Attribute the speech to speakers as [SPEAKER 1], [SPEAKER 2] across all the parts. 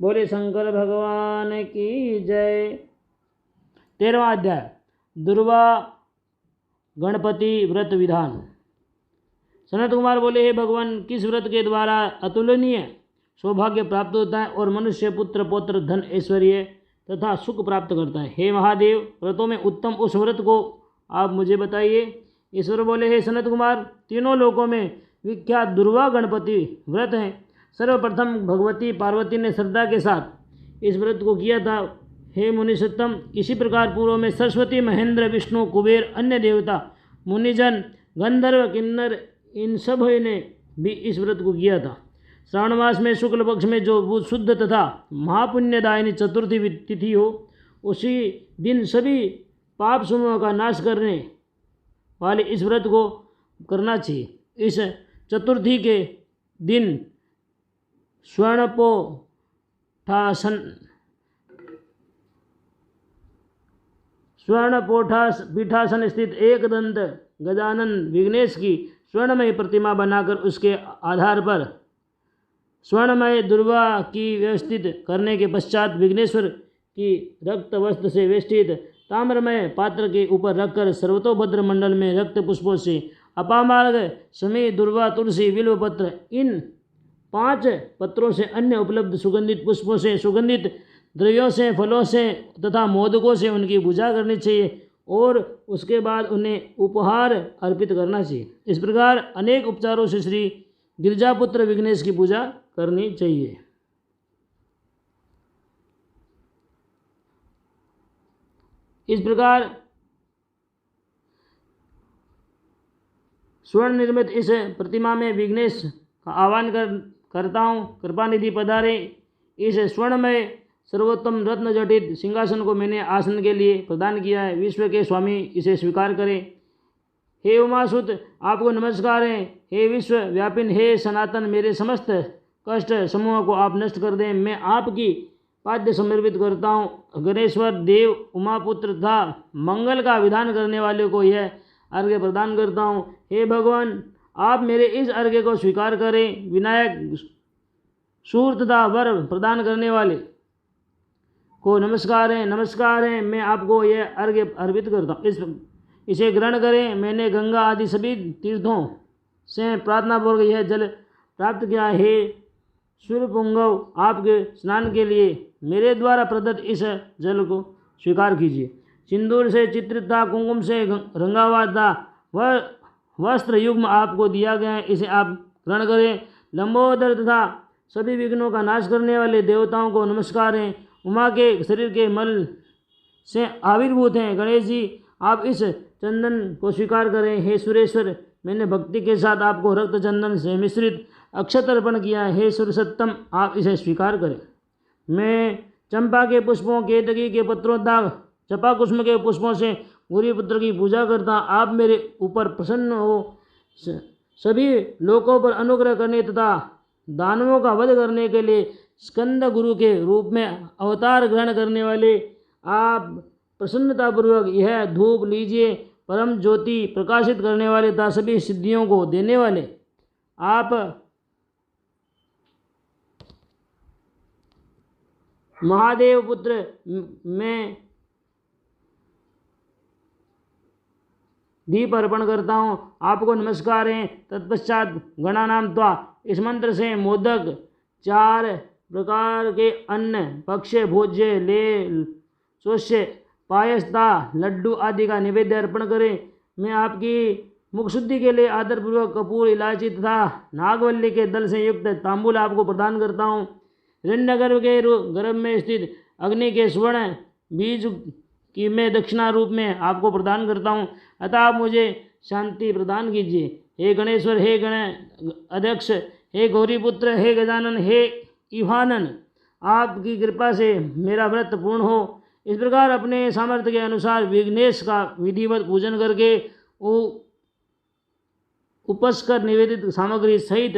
[SPEAKER 1] बोले शंकर भगवान की जय। 13वां अध्याय दुर्वा गणपति व्रत विधान। सनत कुमार बोले, हे भगवान, किस व्रत के द्वारा अतुलनीय सौभाग्य प्राप्त होता है और मनुष्य पुत्र पौत्र धन ऐश्वर्य तथा सुख प्राप्त करता है? हे महादेव, व्रतों में उत्तम उस व्रत को आप मुझे बताइए। ईश्वर बोले, हे सनत कुमार, तीनों लोकों में विख्यात दुर्वा गणपति व्रत है। सर्वप्रथम भगवती पार्वती ने श्रद्धा के साथ इस व्रत को किया था। हे मुनिषत्तम, इसी प्रकार पूर्व में सरस्वती, महेंद्र, विष्णु, कुबेर, अन्य देवता, मुनिजन, गंधर्व, किन्नर, इन सब ने भी इस व्रत को किया था। श्रावण मास में शुक्ल पक्ष में जो शुद्ध तथा महापुण्यदायिनी चतुर्थी तिथि हो, उसी दिन सभी पाप समूहों का नाश करने वाले इस व्रत को करना चाहिए। इस चतुर्थी के दिन पीठासन स्थित एक दंत गजानन विघ्नेश की स्वर्णमय प्रतिमा बनाकर उसके आधार पर स्वर्णमय दुर्वा की व्यवस्थित करने के पश्चात विघ्नेश्वर की रक्त वस्त्र से वेष्टित ताम्रमय पात्र के ऊपर रखकर सर्वतोभद्र मंडल में रक्त पुष्पों से अपामार्ग समी दुर्वा तुलसी बिल्व पत्र इन 5 पत्रों से अन्य उपलब्ध सुगंधित पुष्पों से सुगंधित द्रव्यों से फलों से तथा मोदकों से उनकी पूजा करनी चाहिए और उसके बाद उन्हें उपहार अर्पित करना चाहिए। इस प्रकार अनेक उपचारों से श्री गिरिजापुत्र विघ्नेश की पूजा करनी चाहिए। इस प्रकार स्वर्ण निर्मित इस प्रतिमा में विघ्नेश का आह्वान करता हूँ। कृपानिधि पधारे। इस स्वर्णमय सर्वोत्तम रत्न जटित सिंहासन को मैंने आसन के लिए प्रदान किया है। विश्व के स्वामी इसे स्वीकार करें। हे उमासुत, आपको नमस्कार है। हे विश्व व्यापिन, हे सनातन, मेरे समस्त कष्ट समूह को आप नष्ट कर दें। मैं आपकी पाद्य समर्पित करता हूँ। गणेश्वर देव, उमापुत्र तथा मंगल का विधान करने वाले को यह अर्घ्य प्रदान करता हूँ। हे भगवान, आप मेरे इस अर्घ्य को स्वीकार करें। विनायक, सूर तथा वर प्रदान करने वाले को नमस्कार है। मैं आपको यह अर्घ्य अर्पित करता हूँ, इसे ग्रहण करें। मैंने गंगा आदि सभी तीर्थों से प्रार्थनापूर्वक यह जल प्राप्त किया। हे सूर्यपुंगव, आपके स्नान के लिए मेरे द्वारा प्रदत्त इस जल को स्वीकार कीजिए। सिंदूर से चित्रित था, कुंकुम से रंगा हुआ था, वह वस्त्र युग्म आपको दिया गया है, इसे आप ग्रहण करें। लंबोदर तथा सभी विघ्नों का नाश करने वाले देवताओं को नमस्कार है। उमा के शरीर के मल से आविर्भूत हैं। गणेश जी, आप इस चंदन को स्वीकार करें। हे सुरेश्वर, मैंने भक्ति के साथ आपको रक्त चंदन से मिश्रित अक्षत अर्पण किया है। हे सुरसत्तम, आप इसे स्वीकार करें। मैं चंपा के पुष्पों, केतकी के पत्रों तथा चपा कुसुम के पुष्पों से गौरी पुत्र की पूजा करता। आप मेरे ऊपर प्रसन्न हो सभी लोकों पर अनुग्रह करने तथा दानवों का वध करने के लिए स्कंद गुरु के रूप में अवतार ग्रहण करने वाले आप प्रसन्नतापूर्वक यह धूप लीजिए। परम ज्योति प्रकाशित करने वाले तथा सभी सिद्धियों को देने वाले आप महादेव पुत्र, मैं दीप अर्पण करता हूँ। आपको नमस्कार है। तत्पश्चात गणानाम त्वा इस मंत्र से मोदक, 4 प्रकार के अन्न, पक्ष्य, भोज्य, ले, सोष्य, पायसता, लड्डू आदि का नैवेद्य अर्पण करें। मैं आपकी मुख शुद्धि के लिए आदरपूर्वक कपूर, इलायची तथा नागवल्ली के दल से युक्त तांबूल आपको प्रदान करता हूँ। हिरण्यगर्भ के गर्भ में स्थित अग्नि के स्वर्ण बीज की मैं दक्षिणा रूप में आपको प्रदान करता हूँ, अतः आप मुझे शांति प्रदान कीजिए। हे गणेश्वर, हे गण अध्यक्ष, हे गौरीपुत्र, हे गजानन, हे इवानन, आपकी कृपा से मेरा व्रत पूर्ण हो। इस प्रकार अपने सामर्थ्य के अनुसार विघ्नेश का विधिवत पूजन करके उपस्कर निवेदित सामग्री सहित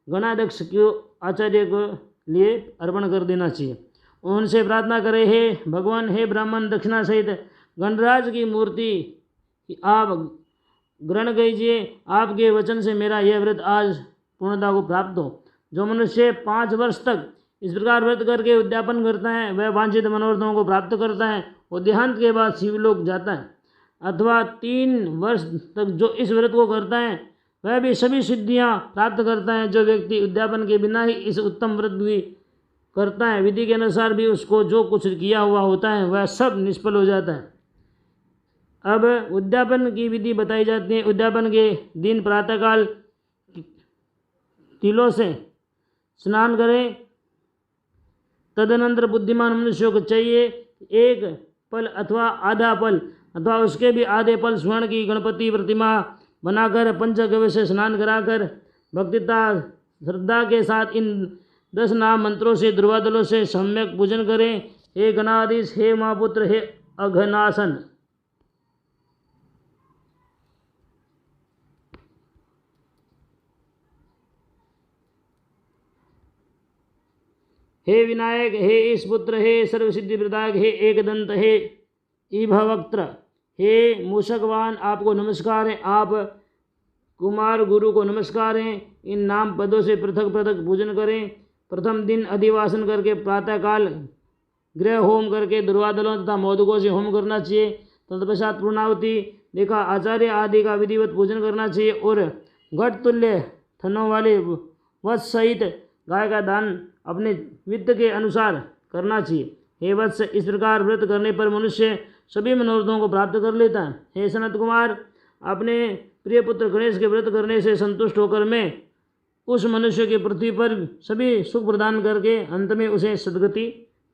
[SPEAKER 1] गणाध्यक्ष को आचार्य को लिए अर्पण कर देना चाहिए। उनसे प्रार्थना करें, हे भगवान, हे ब्राह्मण, दक्षिणा सहित गणराज की मूर्ति आप ग्रहण कीजिए। आपके वचन से मेरा यह व्रत आज पूर्णता को प्राप्त हो। जो मनुष्य 5 वर्ष तक इस प्रकार व्रत करके उद्यापन करता है वह वांछित मनोरथों को प्राप्त करता है और देहांत के बाद शिवलोक जाता है। अथवा 3 वर्ष तक जो इस व्रत को करता है वह भी सभी सिद्धियां प्राप्त करता है। जो व्यक्ति उद्यापन के बिना ही इस उत्तम व्रत भी करता है, विधि के अनुसार भी उसको जो कुछ किया हुआ होता है वह सब निष्फल हो जाता है। अब उद्यापन की विधि बताई जाती है। उद्यापन के दिन प्रातःकाल तिलों से स्नान करें। तदनंतर बुद्धिमान मनुष्यों को चाहिए 1 पल अथवा आधा पल अथवा उसके भी आधे पल स्वर्ण की गणपति प्रतिमा बनाकर पंचगव्य से स्नान कराकर भक्तिता श्रद्धा के साथ इन 10 नाम मंत्रों से दुर्वादलों से सम्यक पूजन करें। हे गणाधीश, हे महापुत्र, हे अघनासन। हे विनायक, हे ईशपुत्र, हे सर्वसिद्धि प्रदायक, हे एकदंत, हे ईभवक्त्र, हे मूषकवान, आपको नमस्कार है। आप कुमार गुरु को नमस्कार है। इन नाम पदों से पृथक पृथक पूजन करें। प्रथम दिन अधिवासन करके प्रातःकाल गृह होम करके दुर्वादलों तथा मोदकों से होम करना चाहिए। तत्पश्चात पूर्णावती देखा आचार्य आदि का विधिवत पूजन करना चाहिए और घट तुल्य थनों वाले वत्स सहित गाय का दान अपने वित्त के अनुसार करना चाहिए। हे वत्स, इस प्रकार व्रत करने पर मनुष्य सभी मनोरथों को प्राप्त कर लेता है। हे सनत कुमार, अपने प्रिय पुत्र गणेश के व्रत करने से संतुष्ट होकर मैं उस मनुष्य की पृथ्वी पर सभी सुख प्रदान करके अंत में उसे सद्गति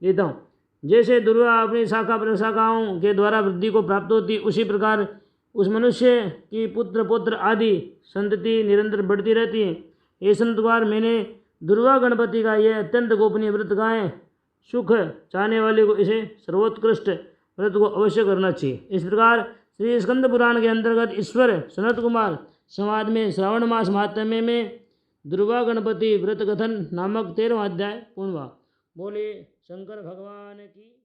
[SPEAKER 1] देता हूँ। जैसे दुर्वा अपनी शाखा प्रशाखाओं के द्वारा वृद्धि को प्राप्त होती, उसी प्रकार उस मनुष्य की पुत्र पौत्र आदि संतति निरंतर बढ़ती रहती है। हे संत कुमार, मैंने दुर्वा गणपति का यह अत्यंत गोपनीय व्रत का है। सुख चाहने वाले को इसे सर्वोत्कृष्ट व्रत को अवश्य करना चाहिए। इस प्रकार श्री स्कंद पुराण के अंतर्गत ईश्वर सनत कुमार संवाद में श्रावण मास महात्म्य में दुर्वा गणपति व्रत कथन नामक 13वां अध्याय पूर्ण हुआ। बोले शंकर भगवान की।